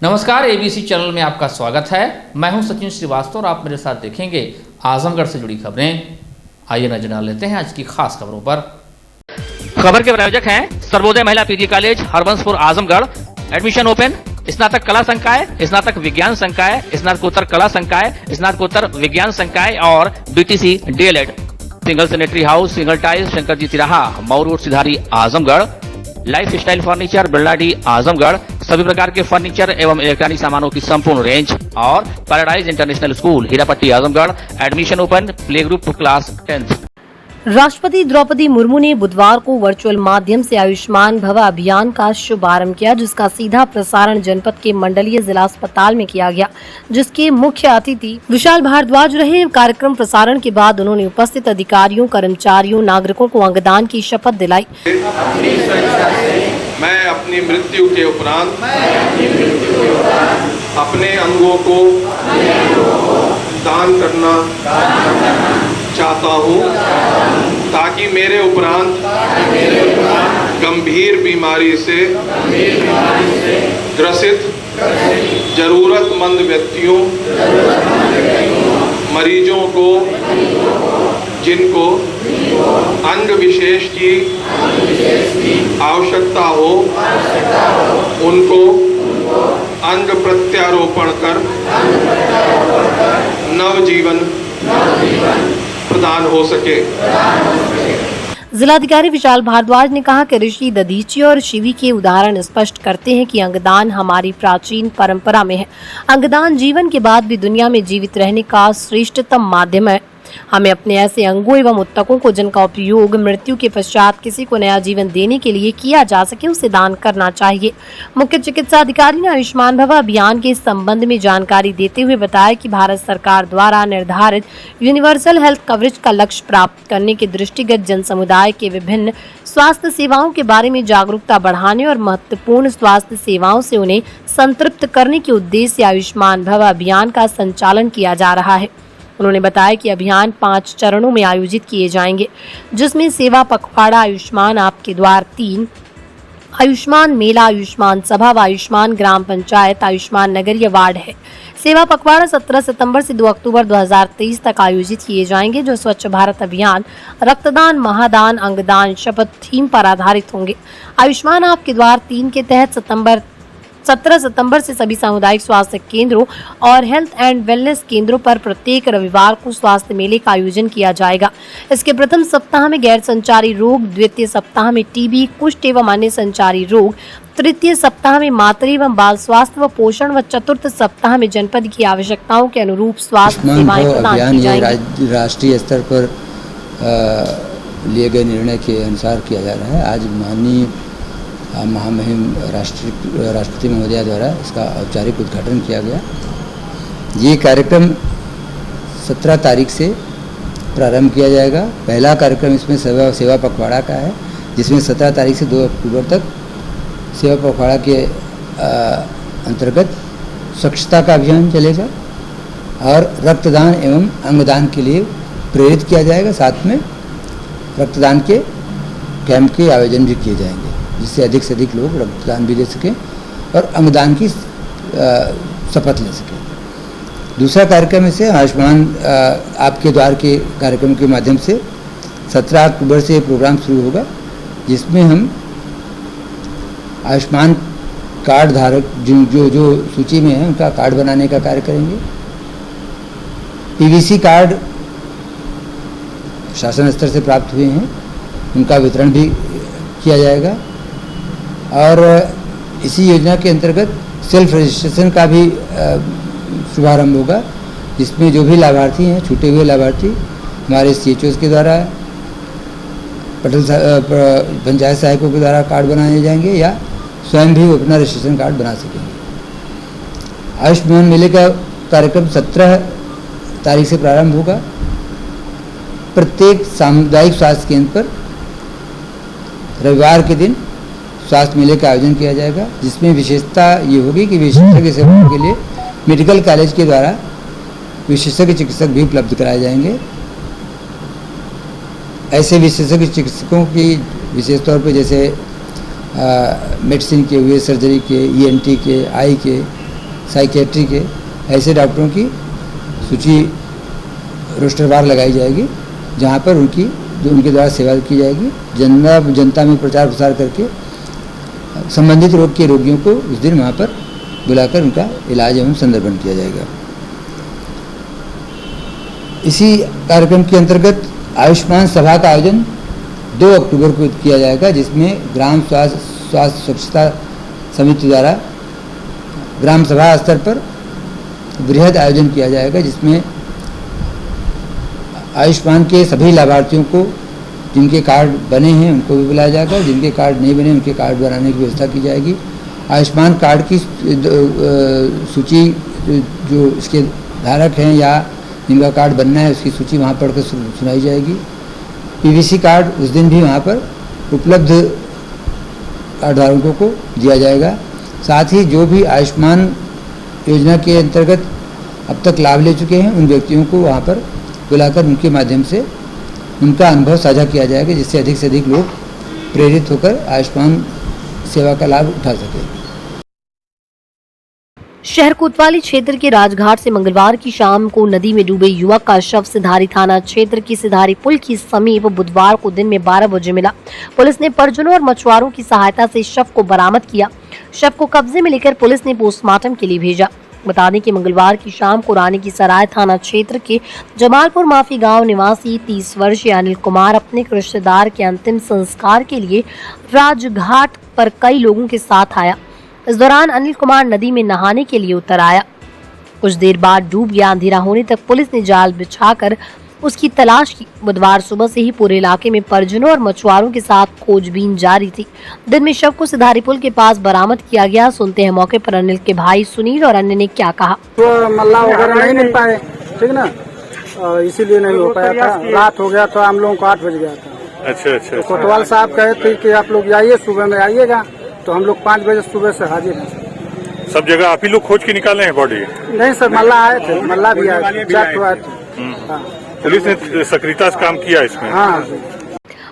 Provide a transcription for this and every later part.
नमस्कार, ABC channel में आपका स्वागत है। मैं हूं सचिन श्रीवास्तव और आप मेरे साथ देखेंगे आजमगढ़ से जुड़ी खबरें। आइए नजर डाल लेते हैं आज की खास खबरों पर। खबर के प्रायोजक हैं Sarvodaya Mahila PG college Harbanspur Azamgarh. Admission open. स्नातक कला संकाय, स्नातक विज्ञान संकाय, स्नातकोत्तर कला संकाय, स्नातकोत्तर विज्ञान संकाय और BTC DElEd. Single sanitary house, single tile, Shankar ji तिराहा, Mau road, Sidhari, Azamgarh. Life style furniture, Birladi, Azamgarh. सभी प्रकार के फर्नीचर एवं इलेक्ट्रॉनिक सामानों की संपूर्ण रेंज और paradise international school, Hirapatti, Azamgarh. Admission open. Play group class 10th। राष्ट्रपति द्रौपदी मुर्मू ने बुधवार को वर्चुअल माध्यम से आयुष्मान भव अभियान का शुभारंभ किया, जिसका सीधा प्रसारण जनपद के मंडलीय जिला अस्पताल में किया गया, जिसके मुख्य अतिथि विशाल भारद्वाज रहे। कार्यक्रम प्रसारण के बाद उन्होंने उपस्थित अधिकारियों, कर्मचारियों, नागरिकों को अंगदान की शपथ दिलाई। मैं अपनी मृत्यु के उपरांत अपने अंगों को दान करना चाहता हूँ, ताकि मेरे उपरांत गंभीर बीमारी से ग्रसित जरूरतमंद व्यक्तियों, मरीजों को जिनको अंग विशेष की आवश्यकता हो, उनको अंग प्रत्यारोपण कर नवजीवन प्रदान हो सके। जिलाधिकारी विशाल भारद्वाज ने कहा कि ऋषि दधीची और शिवी के उदाहरण स्पष्ट करते हैं कि अंगदान हमारी प्राचीन परंपरा में है। अंगदान जीवन के बाद भी दुनिया में जीवित रहने का श्रेष्ठतम माध्यम है। हमें अपने ऐसे अंगों एवं उत्तकों को जिनका उपयोग मृत्यु के पश्चात किसी को नया जीवन देने के लिए किया जा सके, उसे दान करना चाहिए। मुख्य चिकित्सा अधिकारी ने आयुष्मान भव अभियान के संबंध में जानकारी देते हुए बताया कि भारत सरकार द्वारा निर्धारित यूनिवर्सल हेल्थ कवरेज का लक्ष्य प्राप्त करने के दृष्टिगत जन समुदाय के विभिन्न स्वास्थ्य सेवाओं के बारे में जागरूकता बढ़ाने और महत्वपूर्ण स्वास्थ्य सेवाओं से उन्हें संतृप्त करने के उद्देश्य से आयुष्मान भव अभियान का संचालन किया जा रहा है। उन्होंने बताया कि अभियान 5 चरणों में आयोजित किए जाएंगे, जिसमें सेवा पखवाड़ा, आयुष्मान आपके द्वार 3, आयुष्मान मेला, आयुष्मान सभा व आयुष्मान ग्राम पंचायत, आयुष्मान नगरीय वार्ड है। सेवा पखवाड़ा 17 सितंबर से 2 अक्टूबर 2023 तक आयोजित किए जाएंगे, जो स्वच्छ भारत अभियान, रक्तदान, महादान, अंगदान, शपथ थीम पर आधारित होंगे। आयुष्मान आपके द्वार 3 के तहत 17 सितंबर से सभी सामुदायिक स्वास्थ्य केंद्रों और हेल्थ एंड वेलनेस केंद्रों पर प्रत्येक रविवार को स्वास्थ्य मेले का आयोजन किया जाएगा। इसके प्रथम सप्ताह में गैर संचारी रोग, द्वितीय सप्ताह में टीबी, कुष्ठ एवं अन्य संचारी रोग, तृतीय सप्ताह में मातृ एवं बाल स्वास्थ्य व पोषण व चतुर्थ सप्ताह में जनपद की आवश्यकताओं के अनुरूप स्वास्थ्य सेवाएं प्रदान की जाएंगी। राष्ट्रीय स्तर पर लिए गए निर्णय के अनुसार किया जा रहा है। आज माननीय महामहिम राष्ट्रपति महोदया द्वारा इसका औपचारिक उद्घाटन किया गया। ये कार्यक्रम 17 तारीख से प्रारंभ किया जाएगा। पहला कार्यक्रम इसमें सेवा पखवाड़ा का है, जिसमें 17 तारीख से 2 अक्टूबर तक सेवा पखवाड़ा के अंतर्गत स्वच्छता का अभियान चलेगा और रक्तदान एवं अंगदान के लिए प्रेरित किया जाएगा। साथ में रक्तदान के कैंप के आयोजन भी किए जाएंगे, जिससे अधिक से अधिक लोग रक्तदान भी दे सकें और अंगदान की शपथ ले सकें। दूसरा कार्यक्रम इसे आयुष्मान आपके द्वार के कार्यक्रम के माध्यम से 17 अक्टूबर से प्रोग्राम शुरू होगा, जिसमें हम आयुष्मान कार्ड धारक जो सूची में है उनका कार्ड बनाने का कार्य करेंगे। पीवीसी कार्ड शासन स्तर से प्राप्त हुए हैं, उनका वितरण भी किया जाएगा। और इसी योजना के अंतर्गत सेल्फ रजिस्ट्रेशन का भी शुभारंभ होगा, जिसमें जो भी लाभार्थी हैं, छूटे हुए लाभार्थी हमारे CHOs के द्वारा, पंचायत सहायकों के द्वारा कार्ड बनाए जाएंगे या स्वयं भी अपना रजिस्ट्रेशन कार्ड बना सकेंगे। आयुष्मान मेले का कार्यक्रम 17 तारीख से प्रारंभ होगा। प्रत्येक सामुदायिक स्वास्थ्य केंद्र पर रविवार के दिन स्वास्थ्य मेले का आयोजन किया जाएगा, जिसमें विशेषता ये होगी कि विशेषज्ञ सेवाओं के लिए मेडिकल कॉलेज के द्वारा विशेषज्ञ चिकित्सक भी उपलब्ध कराए जाएंगे। ऐसे विशेषज्ञ चिकित्सकों की विशेष तौर पर जैसे मेडिसिन के हुए, सर्जरी के, ENT के, आई के, साइकेट्री के ऐसे डॉक्टरों की सूची रोस्टरवार लगाई जाएगी, जहाँ पर उनके द्वारा सेवा की जाएगी। जनता में प्रचार प्रसार करके संबंधित रोग के रोगियों को उस दिन वहाँ पर बुलाकर उनका इलाज एवं संदर्पण किया जाएगा। इसी कार्यक्रम के अंतर्गत आयुष्मान सभा का आयोजन 2 अक्टूबर को किया जाएगा, जिसमें ग्राम स्वास्थ्य स्वच्छता समिति द्वारा ग्राम सभा स्तर पर बृहद आयोजन किया जाएगा, जिसमें आयुष्मान के सभी लाभार्थियों को जिनके कार्ड बने हैं उनको भी बुलाया जाएगा, जिनके कार्ड नहीं बने उनके कार्ड बनाने की व्यवस्था की जाएगी। आयुष्मान कार्ड की सूची जो इसके धारक हैं या जिनका कार्ड बनना है उसकी सूची वहाँ पढ़कर सुनाई जाएगी। पीवीसी कार्ड उस दिन भी वहाँ पर उपलब्ध कार्ड धारकों को दिया जाएगा। साथ ही जो भी आयुष्मान योजना के अंतर्गत अब तक लाभ ले चुके हैं उन व्यक्तियों को वहाँ पर बुलाकर उनके माध्यम से उनका अनुभव साझा किया जाएगा, जिससे अधिक से अधिक लोग प्रेरित होकर आयुष्मान सेवा का लाभ उठा सकें। शहर कोतवाली क्षेत्र के राजघाट से मंगलवार की शाम को नदी में डूबे युवक का शव सिधारी थाना क्षेत्र की सिधारी पुल के समीप बुधवार को दिन में 12 बजे मिला। पुलिस ने परिजनों और मछुआरों की सहायता से शव को बरामद किया। शव को कब्जे में लेकर पुलिस ने पोस्टमार्टम के लिए भेजा। बता दें कि मंगलवार की शाम को रानी की सराय थाना क्षेत्र के जमालपुर माफी गांव निवासी 30 वर्षीय अनिल कुमार अपने रिश्तेदार के अंतिम संस्कार के लिए राजघाट पर कई लोगों के साथ आया। इस दौरान अनिल कुमार नदी में नहाने के लिए उतर आया। कुछ देर बाद डूब गया। अंधेरा होने तक पुलिस ने जाल बिछाकर उसकी तलाश की। बुधवार सुबह से ही पूरे इलाके में परिजनों और मछुआरों के साथ खोजबीन जारी थी। दिन में शव को सिधारी पुल के पास बरामद किया गया। सुनते हैं मौके पर अनिल के भाई सुनील और अन्य ने क्या कहा। तो मल्ला वगैरह नहीं मिल पाए, ठीक ना, इसीलिए नहीं हो पाया था। रात हो गया था, हम लोगों को 8 बज गया था। अच्छा। तो कोतवाल साहब कहे थे कि आप लोग जाइए, सुबह में आइएगा, तो हम लोग 5 बजे सुबह से हाजिर हैं। सब जगह आप ही लोग खोज के निकाले हैं बॉडी? नहीं सर, मल्ला आए थे, मल्ला भी आए थे, जाट आए थे। हाँ। पुलिस ने सक्रियता से काम किया इसमें? हाँ।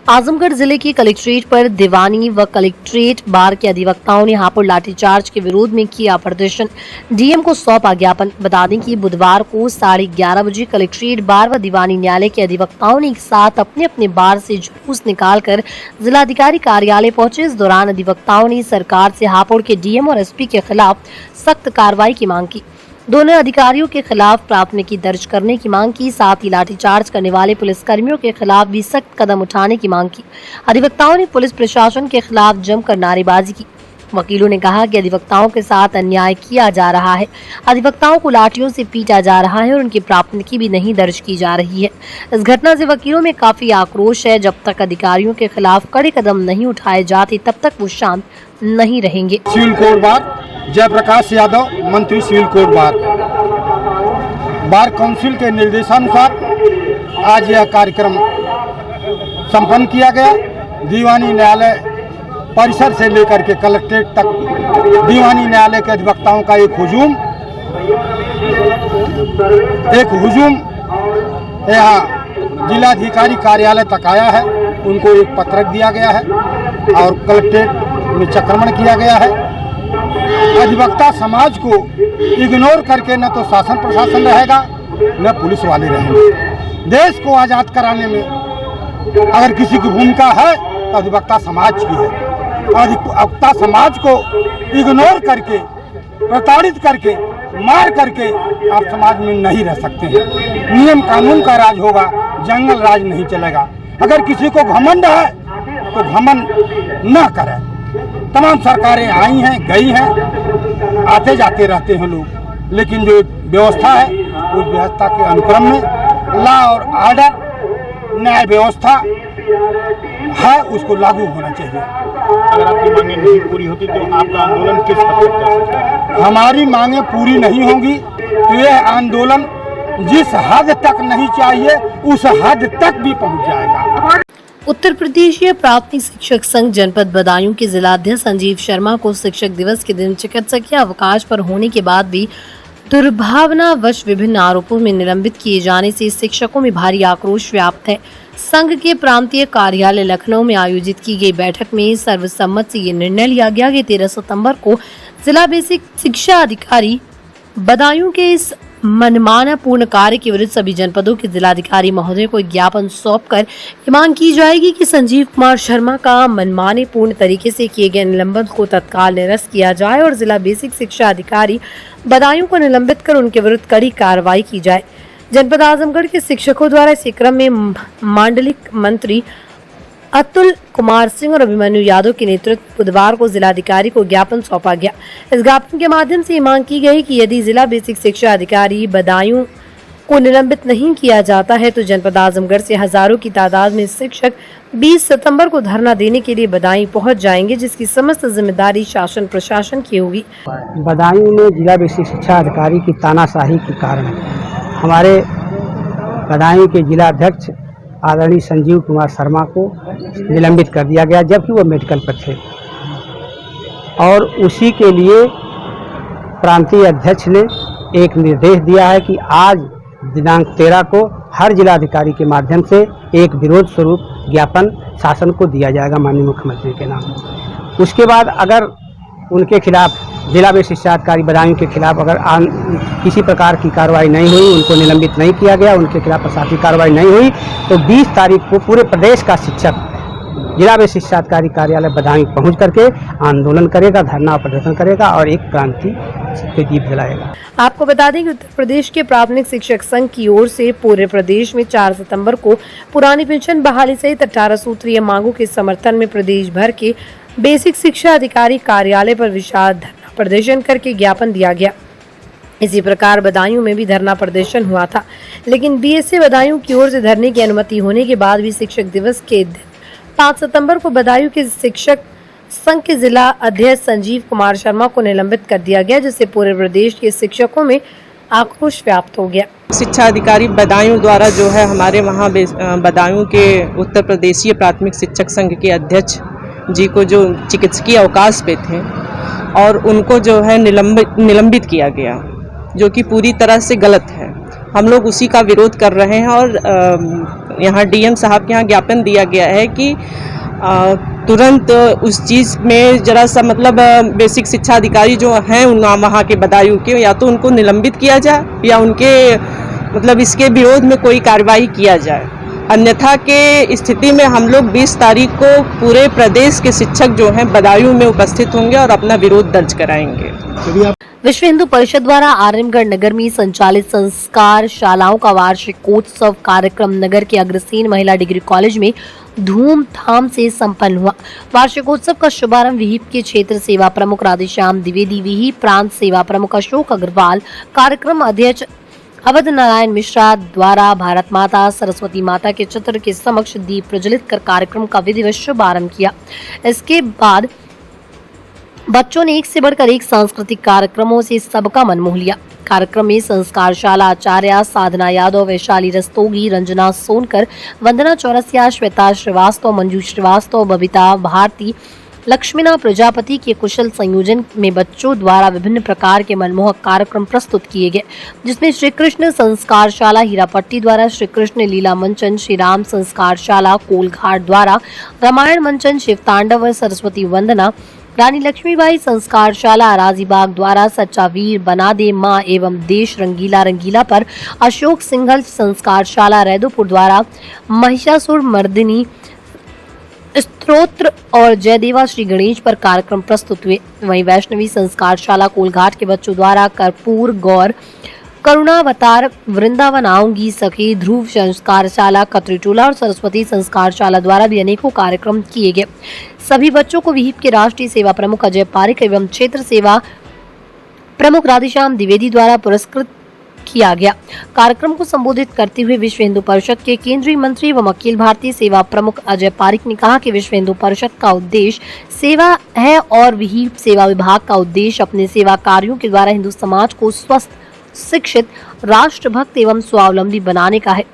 आजमगढ़ जिले के कलेक्ट्रेट पर दीवानी व कलेक्ट्रेट बार के अधिवक्ताओं ने हापुड़ लाठीचार्ज के विरोध में किया प्रदर्शन। डीएम को सौंपा ज्ञापन। बता दें कि बुधवार को 11:30 बजे कलेक्ट्रेट बार व दीवानी न्यायालय के अधिवक्ताओं ने एक साथ अपने अपने बार से जुलूस निकालकर जिलाधिकारी कार्यालय पहुंचे। इस दौरान अधिवक्ताओं ने सरकार से हापुड़ के डीएम और एसपी के खिलाफ सख्त कार्रवाई की मांग की। दोनों अधिकारियों के खिलाफ प्राथमिकी दर्ज करने की मांग की। साथ ही लाठीचार्ज करने वाले पुलिसकर्मियों के खिलाफ भी सख्त कदम उठाने की मांग की। अधिवक्ताओं ने पुलिस प्रशासन के खिलाफ जमकर नारेबाजी की। वकीलों ने कहा कि अधिवक्ताओं के साथ अन्याय किया जा रहा है। अधिवक्ताओं को लाठियों से पीटा जा रहा है और उनकी प्राथमिकी भी नहीं दर्ज की जा रही है। इस घटना से वकीलों में काफी आक्रोश है। जब तक अधिकारियों के खिलाफ कड़े कदम नहीं उठाए जाते तब तक वो शांत नहीं रहेंगे। Civil court bar Jayaprakash Yadav, मंत्री सिविल कोर्ट बार काउंसिल के निर्देशानुसार आज यह कार्यक्रम संपन्न किया गया। दीवानी न्यायालय परिसर से लेकर के कलेक्ट्रेट तक दीवानी न्यायालय के अधिवक्ताओं का एक हुजूम यहाँ जिलाधिकारी कार्यालय तक आया है। उनको एक पत्रक दिया गया है और कलेक्ट्रेट में चक्रमण किया गया है। अधिवक्ता समाज को इग्नोर करके न तो शासन प्रशासन रहेगा न पुलिस वाले रहेंगे। देश को आज़ाद कराने में अगर किसी की भूमिका है तो अधिवक्ता समाज की है। अधिवक्ता समाज को इग्नोर करके, प्रताड़ित करके, मार करके आप समाज में नहीं रह सकते हैं। नियम कानून का राज होगा, जंगल राज नहीं चलेगा। अगर किसी को घमंड है तो घमंड न करें। तमाम सरकारें आई हैं, गई हैं, आते जाते रहते हैं लोग, लेकिन जो व्यवस्था है उस व्यवस्था के अनुक्रम में लॉ और ऑर्डर, न्याय व्यवस्था है, उसको लागू होना चाहिए। अगर आपकी मांगें नहीं पूरी होती तो आपका आंदोलन किस हद तक जा सकता है? हमारी मांगें पूरी नहीं होंगी तो यह आंदोलन जिस हद तक नहीं चाहिए उस हद तक भी पहुंच जाएगा। उत्तर प्रदेशीय प्राथमिक शिक्षक संघ जनपद बदायूं के जिलाध्यक्ष संजीव शर्मा को शिक्षक दिवस के दिन चिकित्सकीय अवकाश पर होने के बाद भी दुर्भावनावश विभिन्न आरोपों में निलंबित किए जाने से शिक्षकों में भारी आक्रोश व्याप्त है। संघ के प्रांतीय कार्यालय लखनऊ में आयोजित की गई बैठक में सर्वसम्मत से ये निर्णय लिया गया कि 13 सितंबर को जिला बेसिक शिक्षा अधिकारी बदायूं के इस मनमाना पूर्ण कार्य के विरुद्ध सभी जनपदों के जिलाधिकारी महोदय को एक ज्ञापन सौंपकर ये मांग की जाएगी कि संजीव कुमार शर्मा का मनमाने पूर्ण तरीके से किए गए निलंबन को तत्काल निरस्त किया जाए और जिला बेसिक शिक्षा अधिकारी बदायूं को निलंबित कर उनके विरुद्ध कड़ी कार्रवाई की जाए। जनपद आजमगढ़ के शिक्षकों द्वारा इस क्रम में मांडलिक मंत्री अतुल कुमार सिंह और अभिमन्यु यादव के नेतृत्व बुधवार को जिलाधिकारी को ज्ञापन सौंपा गया। इस ज्ञापन के माध्यम से मांग की गई कि यदि जिला बेसिक शिक्षा अधिकारी बदायूं को निलंबित नहीं किया जाता है तो जनपद आजमगढ़ से हजारों की तादाद में शिक्षक 20 सितंबर को धरना देने के लिए बदायूं पहुंच जाएंगे, जिसकी समस्त जिम्मेदारी शासन प्रशासन की होगी। बदायूं में जिला बेसिक शिक्षा अधिकारी की तानाशाही के कारण हमारे बदायूं के जिला अध्यक्ष आदरणीय संजीव कुमार शर्मा को निलंबित कर दिया गया, जबकि वो मेडिकल पर थे। और उसी के लिए प्रांतीय अध्यक्ष ने एक निर्देश दिया है कि आज दिनांक 13 को हर जिलाधिकारी के माध्यम से एक विरोध स्वरूप ज्ञापन शासन को दिया जाएगा माननीय मुख्यमंत्री के नाम। उसके बाद अगर उनके खिलाफ जिला बेसिक शिक्षा अधिकारी बदायूं के खिलाफ अगर किसी प्रकार की कार्रवाई नहीं हुई, उनको निलंबित नहीं किया गया, उनके खिलाफ प्रशासनिक कार्रवाई नहीं हुई, तो 20 तारीख को पूरे प्रदेश का शिक्षक जिला बेसिक शिक्षा अधिकारी कार्यालय बदायूं पहुंच करके आंदोलन करेगा, धरना प्रदर्शन करेगा और एक क्रांति पे दीप जलाएगा। आपको बता दें कि उत्तर प्रदेश के प्राथमिक शिक्षक संघ की ओर से पूरे प्रदेश में 4 सितंबर को पुरानी पेंशन बहाली सहित 18 सूत्रीय मांगों के समर्थन में प्रदेश भर के बेसिक शिक्षा अधिकारी कार्यालय पर विशाल धरना प्रदर्शन करके ज्ञापन दिया गया। इसी प्रकार बदायूं में भी धरना प्रदर्शन हुआ था, लेकिन बीएसए बदायूं की ओर से धरने की अनुमति होने के बाद भी शिक्षक दिवस के दिन 5 सितंबर को बदायूं के शिक्षक संघ के जिला अध्यक्ष संजीव कुमार शर्मा को निलंबित कर दिया गया, जिससे पूरे प्रदेश के शिक्षकों में आक्रोश व्याप्त हो गया। शिक्षा अधिकारी बदायूं द्वारा जो है हमारे वहाँ बदायूं के उत्तर प्रदेशीय प्राथमिक शिक्षक संघ के अध्यक्ष जी को जो चिकित्सकीय अवकाश पे थे और उनको जो है निलंबित किया गया, जो कि पूरी तरह से गलत है। हम लोग उसी का विरोध कर रहे हैं और यहाँ डीएम साहब के यहाँ ज्ञापन दिया गया है कि तुरंत उस चीज़ में जरा सा मतलब बेसिक शिक्षा अधिकारी जो हैं वहाँ के बदायूं के, या तो उनको निलंबित किया जाए या उनके मतलब इसके विरोध में कोई कार्रवाई किया जाए। अन्यथा के स्थिति में हम लोग 20 तारीख को पूरे प्रदेश के शिक्षक जो हैं बदायूं में उपस्थित होंगे और अपना विरोध दर्ज कराएंगे। विश्व हिंदू परिषद द्वारा आजमगढ़ नगर में संचालित संस्कार शालाओं का वार्षिकोत्सव कार्यक्रम नगर के अग्रसेन महिला डिग्री कॉलेज में धूमधाम से संपन्न हुआ। वार्षिकोत्सव का शुभारंभ विहिप के क्षेत्र सेवा प्रमुख राधेश्याम द्विवेदी, विहिप प्रांत सेवा प्रमुख अशोक अग्रवाल, कार्यक्रम अध्यक्ष अवध नारायण मिश्रा द्वारा भारत माता सरस्वती माता के चित्र के समक्ष दीप प्रज्वलित कर कार्यक्रम का विधिवत शुभारंभ किया। इसके बाद बच्चों ने एक से बढ़कर एक सांस्कृतिक कार्यक्रमों से सबका मन मोह लिया। कार्यक्रम में संस्कार शाला आचार्य साधना यादव, वैशाली रस्तोगी, रंजना सोनकर, वंदना चौरसिया, श्वेता श्रीवास्तव, मंजू श्रीवास्तव, बबीता भारती, लक्ष्मीना प्रजापति के कुशल संयोजन में बच्चों द्वारा विभिन्न प्रकार के मनमोहक कार्यक्रम प्रस्तुत किए गए, जिसमें श्री कृष्ण संस्कार शाला हीरापट्टी द्वारा श्री कृष्ण लीला मंचन, श्री राम संस्कार शाला कोलघाट द्वारा रामायण मंचन, शिव तांडव, सरस्वती वंदना, रानी लक्ष्मीबाई संस्कार शाला अराजीबाग द्वारा सच्चा वीर बना दे माँ एवं देश रंगीला रंगीला पर अशोक सिंघल संस्कार शाला रैदोपुर द्वारा महिषासुर मर्दिनी स्तोत्र और जयदेवा श्री गणेश पर कार्यक्रम प्रस्तुत हुए। वहीं वैष्णवी संस्कार शाला कोलघाट के बच्चों द्वारा कर्पूर गौर, करुणावतार, वृंदावन आऊंगी सखी, ध्रुव संस्कार शाला कतरीटोला और सरस्वती संस्कार शाला द्वारा भी अनेकों कार्यक्रम किए गए। सभी बच्चों को विहिप के राष्ट्रीय सेवा प्रमुख अजय पारिक एवं क्षेत्र सेवा प्रमुख राधेश्याम द्विवेदी द्वारा पुरस्कृत किया गया। कार्यक्रम को संबोधित करते हुए विश्व हिंदू परिषद के केंद्रीय मंत्री एवं अखिल भारतीय सेवा प्रमुख अजय पारिक ने कहा कि विश्व हिंदू परिषद का उद्देश्य सेवा है और विहिप सेवा विभाग का उद्देश्य अपने सेवा कार्यों के द्वारा हिंदू समाज को स्वस्थ, शिक्षित, राष्ट्रभक्त एवं स्वावलंबी बनाने का है।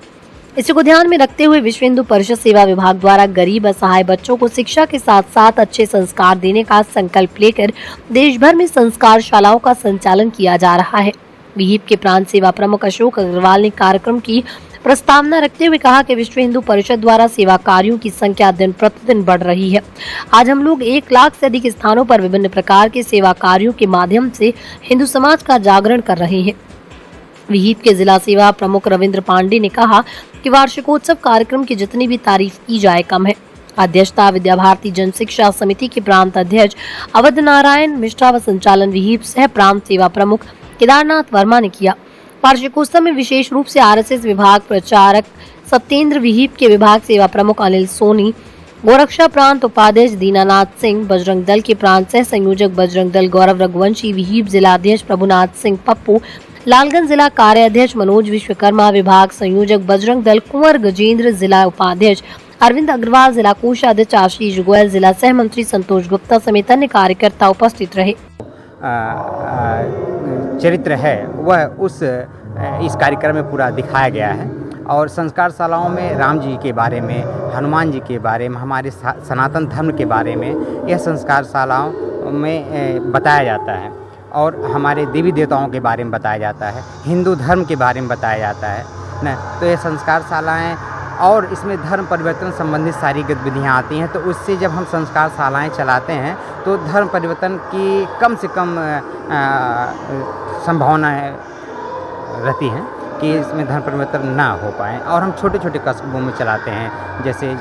इसी को ध्यान में रखते हुए विश्व हिंदू परिषद सेवा विभाग द्वारा गरीब असहाय बच्चों को शिक्षा के साथ साथ अच्छे संस्कार देने का संकल्प लेकर देश भर में संस्कार शालाओं का संचालन किया जा रहा है। विहिप के प्रांत सेवा प्रमुख अशोक अग्रवाल ने कार्यक्रम की प्रस्तावना रखते हुए कहा कि विश्व हिंदू परिषद द्वारा सेवा कार्यों की संख्या दिन प्रतिदिन बढ़ रही है। आज हम लोग 1 लाख से अधिक स्थानों पर विभिन्न प्रकार के सेवा कार्यों के माध्यम से हिंदू समाज का जागरण कर रहे हैं। विहिप के जिला सेवा प्रमुख रविंद्र पांडे ने कहा कि वार्षिकोत्सव कार्यक्रम की जितनी भी तारीफ की जाए कम है। अध्यक्षता विद्या भारती जन शिक्षा समिति के प्रांत अध्यक्ष अवध नारायण मिश्रा व संचालन विहिप सह प्रांत सेवा प्रमुख केदारनाथ वर्मा ने किया। वार्षिकोत्सव में विशेष रूप से RSS विभाग प्रचारक सत्येंद्र, विहिप के विभाग सेवा प्रमुख अनिल सोनी, गोरक्षा प्रांत उपाध्यक्ष दीनानाथ सिंह, बजरंग दल के प्रांत सह संयोजक बजरंग दल गौरव रघुवंशी, विहिप जिला अध्यक्ष प्रभुनाथ सिंह पप्पू, लालगंज जिला कार्याध्यक्ष मनोज विश्वकर्मा, विभाग संयोजक बजरंग दल कुंवर गजेंद्र, जिला उपाध्यक्ष अरविंद अग्रवाल, जिला कोषाध्यक्ष आशीष गोयल, जिला सह मंत्री संतोष गुप्ता समेत अन्य कार्यकर्ता उपस्थित रहे। चरित्र है वह इस कार्यक्रम में पूरा दिखाया गया है और संस्कार शालाओं में राम जी के बारे में, हनुमान जी के बारे में, हमारे सनातन धर्म के बारे में यह संस्कार शालाओं में बताया जाता है और हमारे देवी देवताओं के बारे में बताया जाता है, हिंदू धर्म के बारे में बताया जाता है न। तो ये संस्कार शालाएँ और इसमें धर्म परिवर्तन संबंधित सारी गतिविधियाँ आती हैं। तो उससे जब हम संस्कार शालाएँ चलाते हैं तो धर्म परिवर्तन की कम से कम संभावना रहती है कि इसमें धर्म परिवर्तन ना हो पाए। और हम छोटे छोटे कस्बों में चलाते हैं, जैसे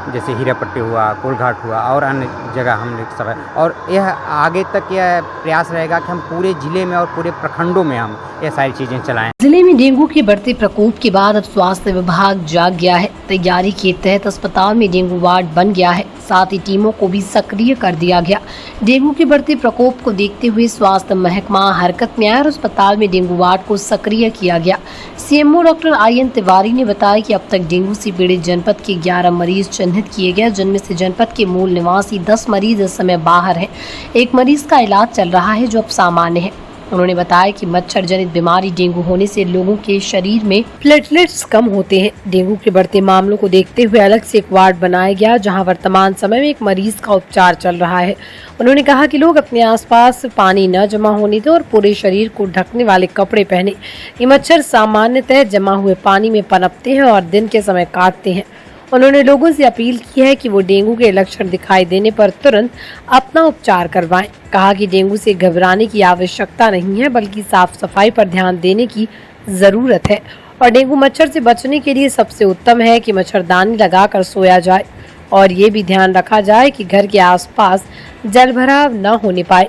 जैसे हीरापट्टी हुआ, कोलघाट हुआ और अन्य जगह हम सब है। और यह आगे तक यह प्रयास रहेगा कि हम पूरे जिले में और पूरे प्रखंडों में हम ये सारी चीज़ें चलाएं। जिले में डेंगू के बढ़ते प्रकोप के बाद अब स्वास्थ्य विभाग जाग गया है। तैयारी के तहत अस्पताल में डेंगू वार्ड बन गया है, साथ ही टीमों को भी सक्रिय कर दिया गया। डेंगू के बढ़ते प्रकोप को देखते हुए स्वास्थ्य महकमा हरकत में आया और अस्पताल में डेंगू वार्ड को सक्रिय किया गया। CMO डॉक्टर IN तिवारी ने बताया कि अब तक डेंगू से पीड़ित जनपद के 11 मरीज चिन्हित किए गए, जिनमें से जनपद के मूल निवासी 10 मरीज इस समय बाहर हैं। 1 मरीज का इलाज चल रहा है जो अब सामान्य है। उन्होंने बताया कि मच्छर जनित बीमारी डेंगू होने से लोगों के शरीर में प्लेटलेट्स कम होते हैं। डेंगू के बढ़ते मामलों को देखते हुए अलग से एक वार्ड बनाया गया, जहां वर्तमान समय में 1 मरीज का उपचार चल रहा है। उन्होंने कहा कि लोग अपने आसपास पानी न जमा होने दें और पूरे शरीर को ढकने वाले कपड़े पहने। ये मच्छर सामान्यतः जमा हुए पानी में पनपते हैं और दिन के समय काटते हैं। उन्होंने लोगों से अपील की है कि वो डेंगू के लक्षण दिखाई देने पर तुरंत अपना उपचार करवाएं। कहा कि डेंगू से घबराने की आवश्यकता नहीं है, बल्कि साफ सफाई पर ध्यान देने की जरूरत है। और डेंगू मच्छर से बचने के लिए सबसे उत्तम है कि मच्छरदानी लगाकर सोया जाए और ये भी ध्यान रखा जाए कि घर के आसपास जल भराव न होने पाए।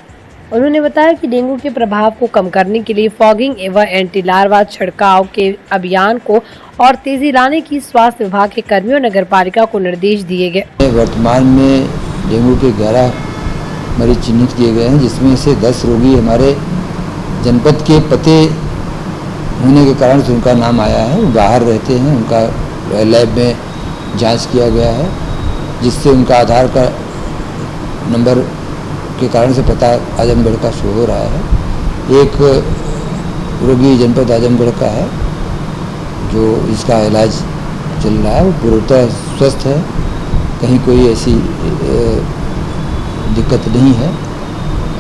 उन्होंने बताया कि डेंगू के प्रभाव को कम करने के लिए फॉगिंग एवं एंटी लार्वा छिड़काव के अभियान को और तेजी लाने की स्वास्थ्य विभाग के कर्मियों नगर पालिका को निर्देश दिए गए। वर्तमान में डेंगू के 11 मरीज चिन्हित किए गए हैं, जिसमें से 10 रोगी हमारे जनपद के पते होने के कारण से उनका नाम आया है। वो बाहर रहते हैं, उनका लैब में जांच किया गया है, जिससे उनका आधार का नंबर के कारण से पता आजमगढ़ का शो हो रहा है। एक रोगी जनपद आजमगढ़ का है जो इसका इलाज चल रहा है, वो पूर्णतः स्वस्थ है, कहीं कोई ऐसी दिक्कत नहीं है।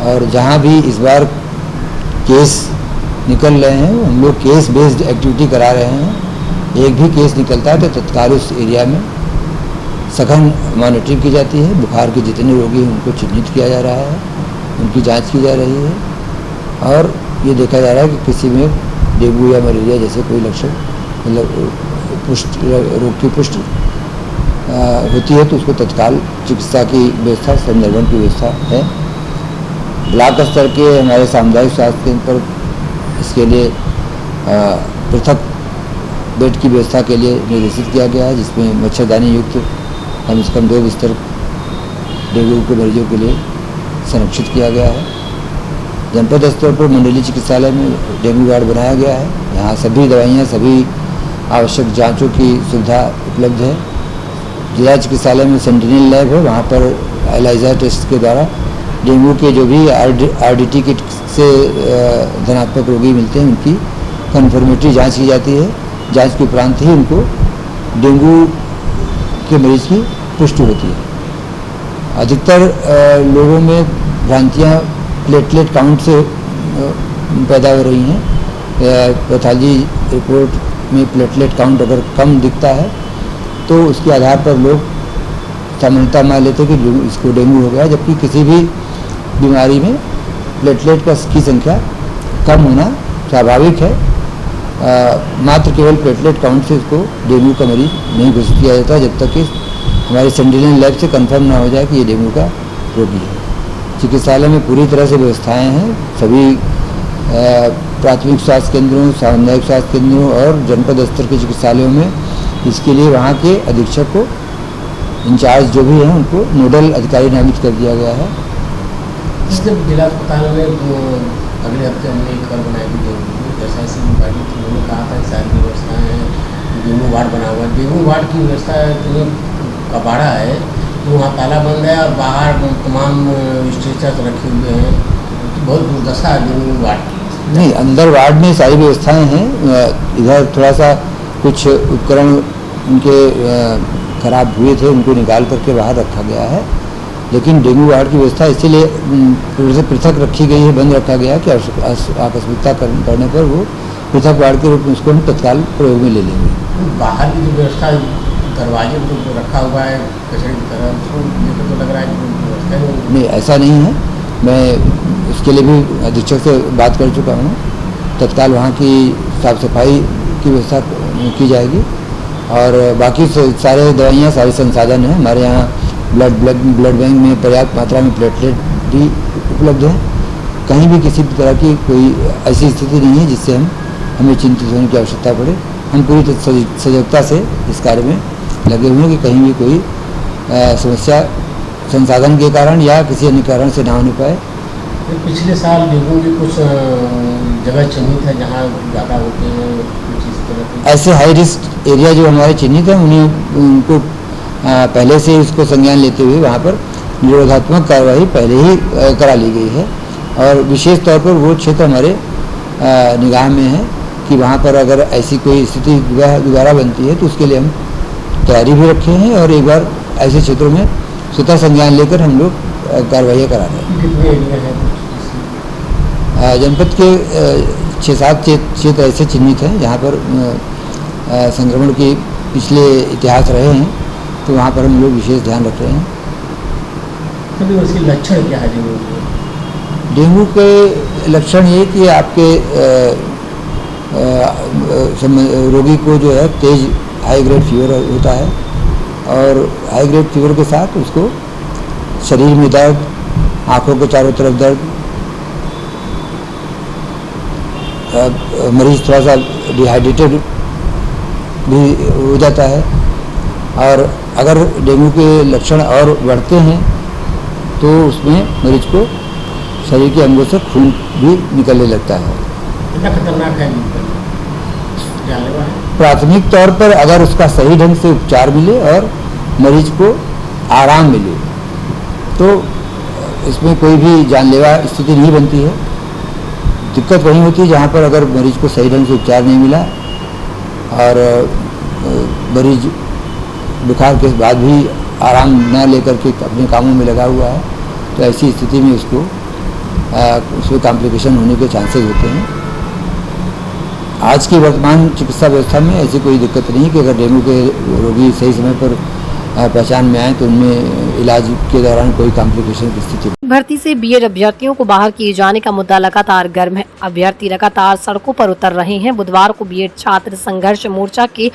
और जहाँ भी इस बार केस निकल रहे हैं, हम लोग केस बेस्ड एक्टिविटी करा रहे हैं। एक भी केस निकलता है तो तत्काल उस एरिया में सघन मॉनिटरिंग की जाती है। बुखार के जितने रोगी हैं उनको चिन्हित किया जा रहा है, उनकी जांच की जा रही है और ये देखा जा रहा है कि किसी में डेंगू या मलेरिया जैसे कोई लक्षण मतलब पुष्ट रोग की पुष्टि होती है तो उसको तत्काल चिकित्सा की व्यवस्था, संदर्भन की व्यवस्था है। ब्लॉक स्तर के हमारे सामुदायिक स्वास्थ्य केंद्र पर इसके लिए पृथक बेड की व्यवस्था के लिए निर्देशित किया गया है, जिसमें मच्छरदानी युक्त कम से कम 2 बिस्तर डेंगू के मरीजों के लिए संरक्षित किया गया है। जनपद स्तर पर मंडलीय चिकित्सालय में डेंगू वार्ड बनाया गया है। यहाँ सभी दवाइयाँ, सभी आवश्यक जांचों की सुविधा उपलब्ध है। जिला चिकित्सालय में सेंटिनल लैब है, वहाँ पर एलाइजा टेस्ट के द्वारा डेंगू के जो भी RDT किट से धनात्मक रोगी मिलते हैं उनकी कन्फर्मेटरी जाँच की जाती है। जांच के उपरांत ही उनको डेंगू के मरीज की पुष्टि होती है। अधिकतर लोगों में भ्रांतियाँ प्लेटलेट काउंट से पैदा हो रही हैं। पैथोलॉजी रिपोर्ट में प्लेटलेट काउंट अगर कम दिखता है तो उसके आधार पर लोग सामान्यता मान लेते हैं कि इसको डेंगू हो गया, जबकि किसी भी बीमारी में प्लेटलेट की संख्या कम होना स्वाभाविक है। मात्र केवल प्लेटलेट काउंट से इसको डेंगू का मरीज नहीं घोषित किया जाता जब तक कि हमारे सेंटिनल लैब से कंफर्म ना हो जाए कि ये डेंगू का रोगी है। चिकित्सालय में पूरी तरह से व्यवस्थाएं हैं। सभी प्राथमिक स्वास्थ्य केंद्रों, सामुदायिक स्वास्थ्य केंद्रों और जनपद स्तर के चिकित्सालयों में इसके लिए वहाँ के अधीक्षक को, इंचार्ज जो भी हैं, उनको नोडल अधिकारी नामित कर दिया गया है। जिला अस्पताल में अगले हफ्ते हमने एक घर बनाएगी डेंगू, जैसा ऐसी बीमारी थी, उन्होंने कहा था कि सारी व्यवस्थाएँ हैं, डेंगू वार्ड बना हुआ है। डेंगू वार्ड की व्यवस्था इतनी कबाड़ा है कि वहाँ ताला बंद है और बाहर तमाम स्ट्रेचर रखे हुए हैं, बहुत दुर्दशा है डेंगू वार्ड की। नहीं, अंदर वार्ड में सारी व्यवस्थाएं हैं। इधर थोड़ा सा कुछ उपकरण उनके खराब हुए थे, उनको निकाल करके बाहर रखा गया है, लेकिन डेंगू वार्ड की व्यवस्था इसीलिए पृथक रखी गई है, बंद रखा गया कि आकस्मिकता पड़ने पर वो पृथक वार्ड के रूप में उसको हम तत्काल प्रयोग में ले लेंगे। बाहर की जो व्यवस्था दरवाजे पर रखा हुआ है कचरे की तरह, उसको लेकर तो लग रहा है कि व्यवस्था नहीं, ऐसा नहीं है। मैं उसके लिए भी अधीक्षक से बात कर चुका हूँ। तत्काल वहाँ की साफ सफाई की व्यवस्था की जाएगी और बाकी सारे दवाइयाँ, सारे संसाधन हैं हमारे यहाँ। ब्लड बैंक में पर्याप्त मात्रा में प्लेटलेट भी उपलब्ध है। कहीं भी किसी तरह की कोई ऐसी स्थिति नहीं है जिससे हमें चिंतित होने की आवश्यकता पड़े। हम पूरी सजगता से इस कार्य में लगे हुए हैं कि कहीं भी कोई समस्या संसाधन के कारण या किसी अन्य कारण से ना होने पाए। पिछले साल डेंगू की कुछ जगह चिन्हित है जहाँ ज़्यादा होते हैं, कुछ इस तरह की ऐसे हाई रिस्क एरिया जो हमारे चिन्हित हैं उनको पहले से उसको संज्ञान लेते हुए वहाँ पर निरोधात्मक कार्रवाई पहले ही करा ली गई है और विशेष तौर पर वो क्षेत्र हमारे निगाह में है कि वहाँ पर अगर ऐसी कोई स्थिति दोबारा बनती है तो उसके लिए हम तैयारी भी रखे हैं और एक बार ऐसे क्षेत्रों में स्वतः संज्ञान लेकर हम लोग कार्रवाई करा रहे हैं। कितने एरिया है? जनपद के 6-7 क्षेत्र ऐसे चिन्हित हैं जहाँ पर संक्रमण के पिछले इतिहास रहे हैं, तो वहाँ पर हम लोग विशेष ध्यान रख रहे हैं। तो उसके लक्षण क्या है डेंगू के? डेंगू के लक्षण ये कि आपके रोगी को जो है तेज हाई ग्रेड फीवर होता है और हाई ग्रेड फीवर के साथ उसको शरीर में दर्द, आँखों के चारों तरफ दर्द, मरीज थोड़ा सा डिहाइड्रेटेड भी हो जाता है और अगर डेंगू के लक्षण और बढ़ते हैं तो उसमें मरीज को शरीर के अंगों से खून भी निकलने लगता है। कितना खतरनाक है? प्राथमिक तौर पर अगर उसका सही ढंग से उपचार मिले और मरीज को आराम मिले तो इसमें कोई भी जानलेवा स्थिति नहीं बनती है। दिक्कत वहीं होती है जहाँ पर अगर मरीज को सही ढंग से उपचार नहीं मिला और मरीज बुखार के बाद भी आराम न लेकर के अपने कामों में लगा हुआ है, तो ऐसी स्थिति में उसमें कॉम्प्लिकेशन होने के चांसेस होते हैं। आज की वर्तमान चिकित्सा व्यवस्था में ऐसी कोई दिक्कत नहीं कि अगर डेंगू के रोगी सही समय पर पहचान में आए तो उनमें इलाज के दौरान कोई कॉम्प्लिकेशन की स्थिति। भर्ती से बीएड अभ्यर्थियों को बाहर किए जाने का मुद्दा लगातार गर्म है। अभ्यर्थी लगातार सड़कों पर उतर रहे हैं। बुधवार को बीएड छात्र संघर्ष मोर्चा के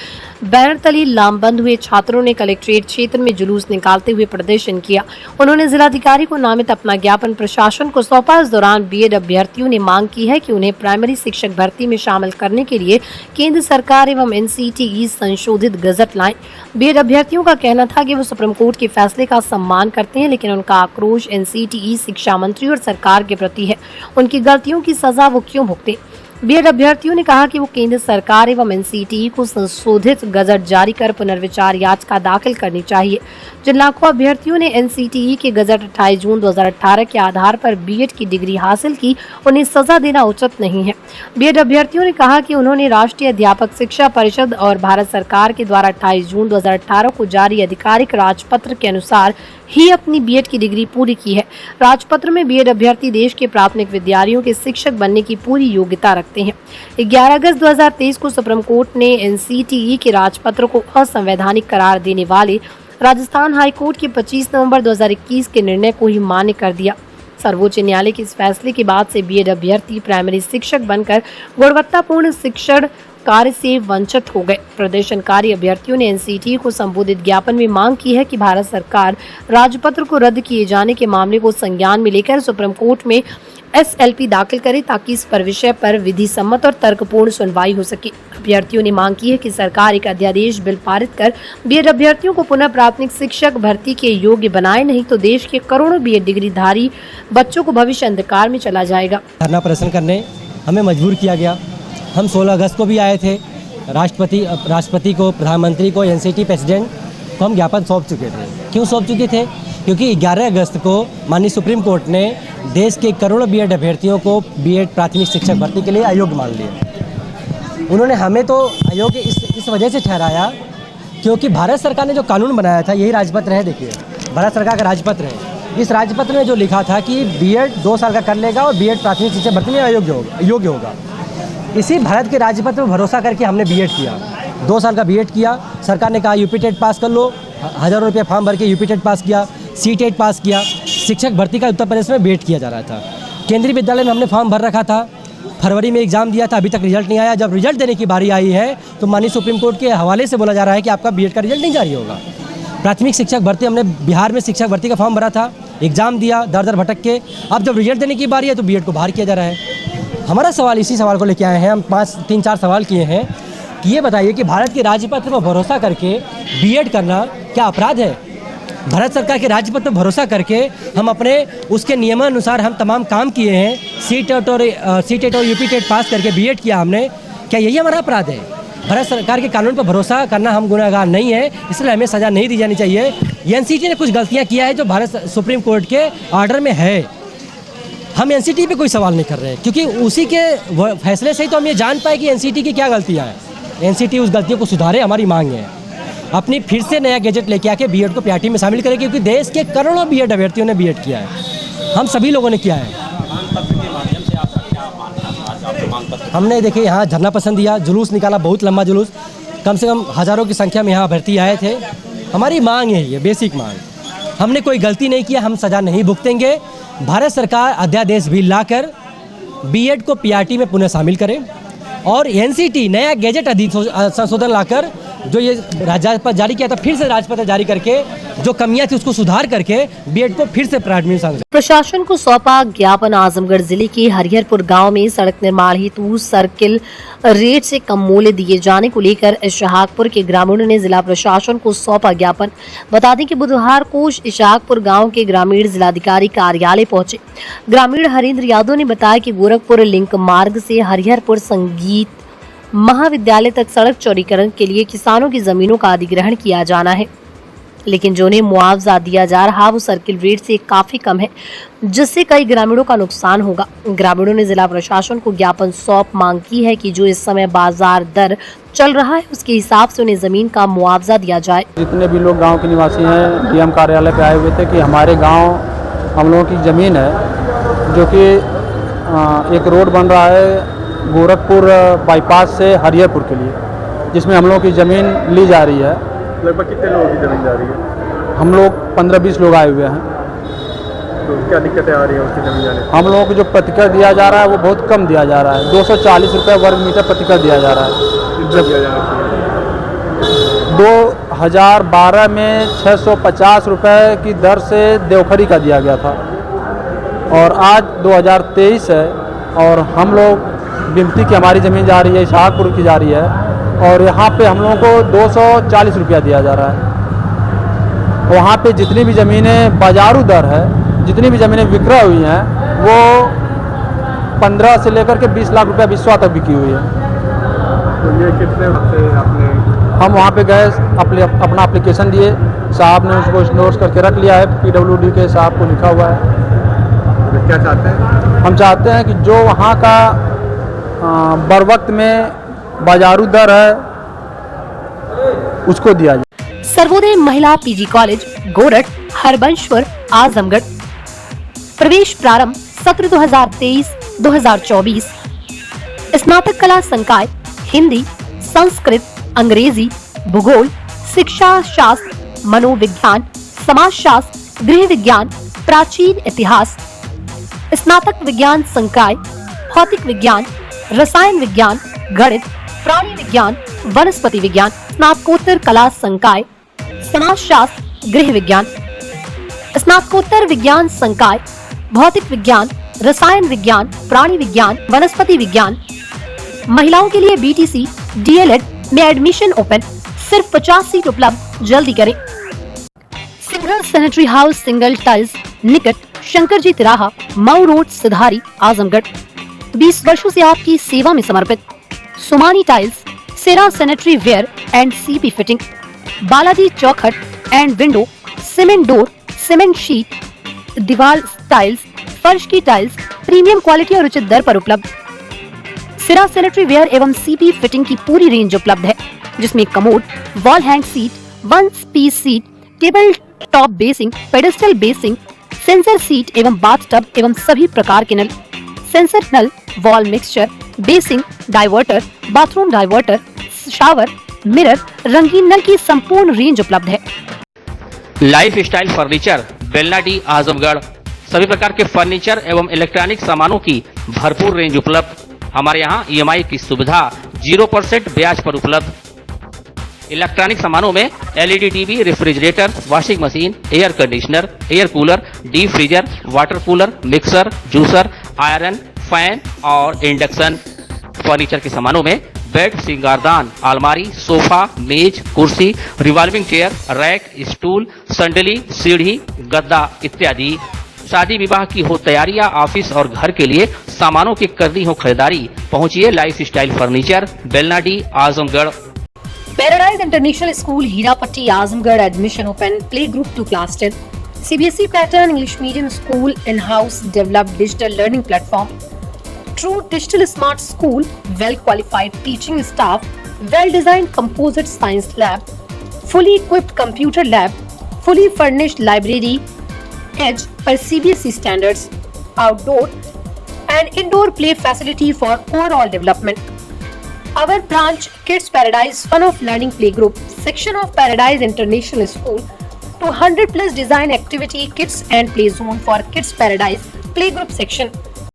बैनर तले लामबंद हुए छात्रों ने कलेक्ट्रेट क्षेत्र में जुलूस निकालते हुए प्रदर्शन किया। उन्होंने जिलाधिकारी को नामित अपना ज्ञापन प्रशासन को सौंपा। इस दौरान बीएड अभ्यर्थियों ने मांग की है कि उन्हें प्राइमरी शिक्षक भर्ती में शामिल करने के लिए केंद्र सरकार एवं एनसीटीई संशोधित गजट लाएं। बीएड अभ्यर्थियों का कहना था कि वो सुप्रीम कोर्ट के फैसले का सम्मान करते हैं, लेकिन उनका आक्रोश एनसीटीई शिक्षा मंत्री और सरकार के प्रति है। उनकी गलतियों की सजा वो क्यों भुगते? बीएड अभ्यर्थियों ने कहा कि वो केंद्र सरकार एवं एनसीटीई को संशोधित गजट जारी कर पुनर्विचार याचिका दाखिल करनी चाहिए। जिन लाखों अभ्यर्थियों ने एनसीटीई के गजट 28 जून 2018 के आधार पर बीएड की डिग्री हासिल की, उन्हें सजा देना उचित नहीं है। बीएड अभ्यर्थियों ने कहा कि उन्होंने राष्ट्रीय अध्यापक शिक्षा परिषद और भारत सरकार के द्वारा 28 जून 2018 को जारी आधिकारिक राजपत्र के अनुसार ही अपनी बीएड की डिग्री पूरी की है। राजपत्र में बीएड अभ्यर्थी देश के प्राथमिक विद्यालयों के शिक्षक बनने की पूरी योग्यता रखते सकते हैं। 11 अगस्त 2023 को सुप्रीम कोर्ट ने एनसीटीई के राजपत्र को असंवैधानिक करार देने वाले राजस्थान हाई कोर्ट के 25 नवंबर 2021 के निर्णय को ही मान्य कर दिया। सर्वोच्च न्यायालय के इस फैसले के बाद से बीएड अभ्यर्थी प्राइमरी शिक्षक बनकर गुणवत्तापूर्ण शिक्षण कार्य से वंचित हो गए। प्रदर्शनकारी अभ्यर्थियों ने एनसीटीई को संबोधित ज्ञापन में मांग की है कि भारत सरकार राजपत्र को रद्द किए जाने के मामले को संज्ञान में लेकर सुप्रीम कोर्ट में एसएलपी दाखिल करे ताकि इस पर विषय पर विधि सम्मत और तर्कपूर्ण सुनवाई हो सके। अभ्यर्थियों ने मांग की है कि सरकार एक अध्यादेश बिल पारित कर बीएड अभ्यर्थियों को पुनः प्राथमिक शिक्षक भर्ती के योग्य बनाए, नहीं तो देश के करोड़ों बीएड डिग्रीधारी बच्चों को भविष्य अंधकार में चला जाएगा। धरना प्रदर्शन करने हमें मजबूर किया गया। हम 16 अगस्त को भी आए थे। राष्ट्रपति को, प्रधानमंत्री को, एनसीटी प्रेसिडेंट को हम ज्ञापन सौंप चुके थे। क्यों सौंप चुके थे? क्योंकि 11 अगस्त को माननीय सुप्रीम कोर्ट ने देश के करोड़ों बीएड अभ्यर्थियों को बीएड प्राथमिक शिक्षक भर्ती के लिए अयोग्य मान लिया। उन्होंने हमें तो अयोग्य इस वजह से ठहराया क्योंकि भारत सरकार ने जो कानून बनाया था, यही राजपत्र है। देखिए, भारत सरकार का राजपत्र है। इस राजपत्र में जो लिखा था कि बीएड 2 साल का कर लेगा और बीएड प्राथमिक शिक्षक भर्ती में अयोग्य होगा। इसी भारत के राजपत्र पर भरोसा करके हमने बीएड किया। 2 साल का बीएड किया। सरकार ने कहा यूपी टेट पास कर लो। हज़ारों रुपये फॉर्म भर के यूपी टेट पास किया, सी टेट पास किया। शिक्षक भर्ती का उत्तर प्रदेश में बीएड किया जा रहा था। केंद्रीय विद्यालय में हमने फॉर्म भर रखा था। फरवरी में एग्जाम दिया था, अभी तक रिजल्ट नहीं आया। जब रिजल्ट देने की बारी आई है तो माननीय सुप्रीम कोर्ट के हवाले से बोला जा रहा है कि आपका बीएड का रिजल्ट नहीं जारी होगा। प्राथमिक शिक्षक भर्ती, हमने बिहार में शिक्षक भर्ती का फॉर्म भरा था, एग्जाम दिया, दर भटक के। अब जब रिजल्ट देने की बारी है तो बीएड को बाहर किया जा रहा है। हमारा सवाल, इसी सवाल को लेके आए हैं हम। 3-4 सवाल किए हैं कि ये बताइए कि भारत के राजपत्र पर भरोसा करके बीएड करना क्या अपराध है? भारत सरकार के राजपत्र पर भरोसा करके हम अपने उसके नियमानुसार हम तमाम काम किए हैं। सी टेट और यूपी टेट पास करके बीएड किया हमने। क्या यही हमारा अपराध है? भारत सरकार के कानून पर भरोसा करना हम गुनहगार नहीं है, इसलिए हमें सज़ा नहीं दी जानी चाहिए। एनसीटी ने कुछ गलतियाँ किया है जो भारत सुप्रीम कोर्ट के ऑर्डर में है। हम एनसीटी पे कोई सवाल नहीं कर रहे हैं क्योंकि उसी के फैसले से ही तो हम ये जान पाए कि एनसीटी की क्या गलतियाँ हैं। एनसीटी उस गलतियों को सुधारे, हमारी मांग है। अपनी फिर से नया गैजेट लेके आके बीएड को पीआरटी में शामिल करें क्योंकि देश के करोड़ों बीएड अभ्यर्थियों ने बीएड किया है। हम सभी लोगों ने किया है। हमने देखिए यहाँ धरना पसंद दिया, जुलूस निकाला, बहुत लंबा जुलूस, कम से कम हज़ारों की संख्या में यहाँ अभ्यर्थी आए थे। हमारी मांग है ये बेसिक मांग। हमने कोई गलती नहीं किया, हम सज़ा नहीं भुगतेंगे। भारत सरकार अध्यादेश भी लाकर बीएड को पीआरटी में पुनः शामिल करे और एनसीटी नया गैजेट संशोधन लाकर जो ये राजपत्र जारी किया था, फिर से राजपत्र जारी करके जो कमियां थी उसको सुधार करके बीएड को फिर से प्राथमिक। प्रशासन को सौंपा ज्ञापन। आजमगढ़ जिले के हरिहरपुर गांव में सड़क निर्माण हेतु सर्किल रेट से कम मूल्य दिए जाने को लेकर इशाकपुर के ग्रामीणों ने जिला प्रशासन को सौंपा ज्ञापन। बता दें कि बुधवार को इशाकपुर गांव के ग्रामीण जिलाधिकारी कार्यालय पहुंचे। ग्रामीण हरेंद्र यादव ने बताया कि गोरखपुर लिंक मार्ग से हरिहरपुर संगीत महाविद्यालय तक सड़क चौड़ीकरण के लिए किसानों की जमीनों का अधिग्रहण किया जाना है, लेकिन जो उन्हें मुआवजा दिया जा रहा वो सर्किल रेट से काफी कम है, जिससे कई ग्रामीणों का नुकसान होगा। ग्रामीणों ने जिला प्रशासन को ज्ञापन सौंप मांग की है कि जो इस समय बाजार दर चल रहा है उसके हिसाब से उन्हें जमीन का मुआवजा दिया जाए। जितने भी लोग गाँव के निवासी हैं डीएम कार्यालय पे आए हुए थे कि हमारे गाँव हम लोगों की ज़मीन है जो कि एक रोड बन रहा है गोरखपुर बाईपास से हरिहरपुर के लिए, जिसमें हम लोगों की ज़मीन ली जा रही है। लगभग कितने लोगों की ज़मीन जा रही है? हम लोग 15-20 लोग आए हुए हैं। तो क्या दिक्कतें आ रही हैं उसकी ज़मीन जाने? हम लोगों को जो प्रतिकर दिया जा रहा है वो बहुत कम दिया जा रहा है। 240 रुपये वर्ग मीटर प्रतिकर दिया जा रहा है। जब दिया जाना चाहिए? 2012 में 650 रुपये की दर से देवखरी का दिया गया था और आज 2023 है और हम लोग विमती की हमारी ज़मीन जा रही है, इशाकपुर की जा रही है और यहाँ पे हम लोगों को 240 रुपया दिया जा रहा है। वहाँ पे जितनी भी ज़मीनें बाजारू दर है, जितनी भी ज़मीनें विक्रय हुई हैं वो 15 से लेकर के 20 लाख रुपया विश्वा तक बिकी हुई है। तो ये कितने हफ्ते आपने? हम वहाँ पे गए, अपना एप्लीकेशन दिए, साहब ने उसको इंडोर्स करके रख लिया है, पीडब्ल्यूडी के साहब को लिखा हुआ है। तो क्या चाहते हैं? हम चाहते हैं कि जो वहाँ का बर वक्त में बाजारू दर है उसको दिया जाए। Sarvodaya Mahila PG college गोरठ Harbanspur Azamgarh. प्रवेश प्रारंभ सत्र 2023-2024। स्नातक कला संकाय हिंदी, संस्कृत, अंग्रेजी, भूगोल, शिक्षा शास्त्र, मनोविज्ञान, समाज शास्त्र, गृह विज्ञान, प्राचीन इतिहास। स्नातक विज्ञान संकाय भौतिक विज्ञान, रसायन विज्ञान, गणित, प्राणी विज्ञान, वनस्पति विज्ञान। स्नातकोत्तर कला संकाय समाज शास्त्र, गृह विज्ञान। स्नातकोत्तर विज्ञान संकाय भौतिक विज्ञान, रसायन विज्ञान, प्राणी विज्ञान, वनस्पति विज्ञान। महिलाओं के लिए बीटीसी, डीएलएड में एडमिशन ओपन, सिर्फ 50 सीट उपलब्ध, जल्दी करें। Single sanitary house single tiles निकट शंकर जी तिराहा, मऊ रोड, सिधारी, आजमगढ़। 20 वर्षों से आपकी सेवा में समर्पित। Somany tiles, Cera sanitary ware and CP fitting, Balaji चौखट and window, cement door, cement sheet, दीवार टाइल्स, फर्श की टाइल्स प्रीमियम क्वालिटी और उचित दर पर उपलब्ध। सिरा सैनिटरी वेयर एवं सीपी फिटिंग की पूरी रेंज उपलब्ध है, जिसमें commode, wall hang seat, one piece seat, table top basin, pedestal basin, sensor seat एवं बाथ टब एवं सभी प्रकार के नल, सेंसर नल, wall mixture, basin, diverter, bathroom diverter, shower, mirror, रंगीन नल की संपूर्ण रेंज उपलब्ध है। Life style furniture, Belnadi, Azamgarh. सभी प्रकार के फर्नीचर एवं इलेक्ट्रॉनिक सामानों की भरपूर रेंज उपलब्ध। हमारे यहाँ ईएमआई की सुविधा 0% ब्याज पर उपलब्ध। इलेक्ट्रॉनिक सामानों में LED TV, refrigerator, washing machine, air conditioner, air cooler, deep freezer, water cooler, mixer, juicer, iron, fan और इंडक्शन। फर्नीचर के सामानों में बेड, सिंगारदान, अलमारी, सोफा, मेज, कुर्सी, रिवॉल्विंग चेयर, रैक, स्टूल, संडली, सीढ़ी, गद्दा इत्यादि। शादी विवाह की हो तैयारी या ऑफिस और घर के लिए सामानों की करनी हो खरीदारी, पहुंचिए life style furniture, Belnadi, Azamgarh. Paradise international school Hirapatti, Azamgarh. Admission open, play group to class 10। CBSE pattern English medium school, in house developed digital learning platform, true digital smart school, well qualified teaching staff, well designed composite science lab, fully equipped computer lab, fully furnished library, edge per CBSE standards, outdoor and indoor play facility for overall development. Our branch Kids Paradise Fun of Learning Playgroup section of Paradise International School, 200 plus design activity kits and play zone for Kids Paradise Playgroup section.